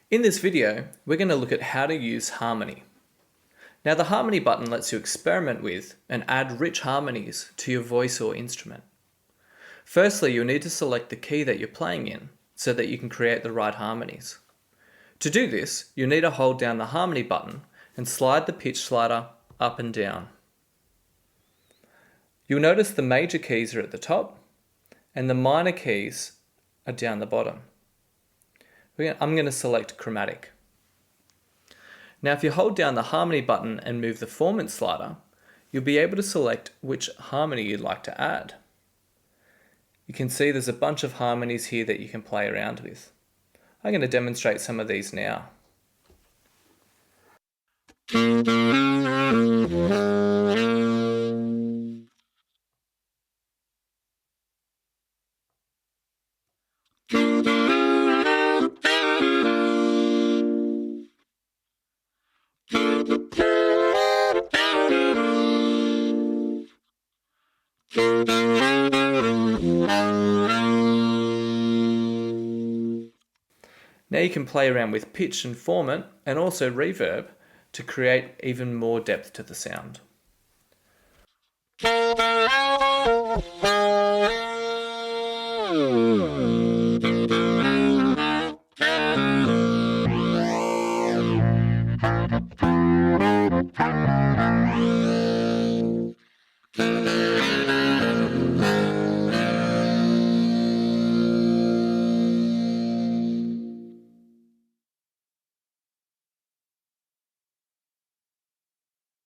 In this video, we're going to look at how to use harmony. Now, the harmony button lets you experiment with and add rich harmonies to your voice or instrument. Firstly, you'll need to select the key that you're playing in so that you can create the right harmonies. To do this, you'll need to hold down the harmony button and slide the pitch slider up and down. You'll notice the major keys are at the top and the minor keys are down the bottom. I'm going to select chromatic. Now, if you hold down the harmony button and move the formant slider, you'll be able to select which harmony you'd like to add. You can see there's a bunch of harmonies here that you can play around with. I'm going to demonstrate some of these now. Now you can play around with pitch and formant and also reverb to create even more depth to the sound.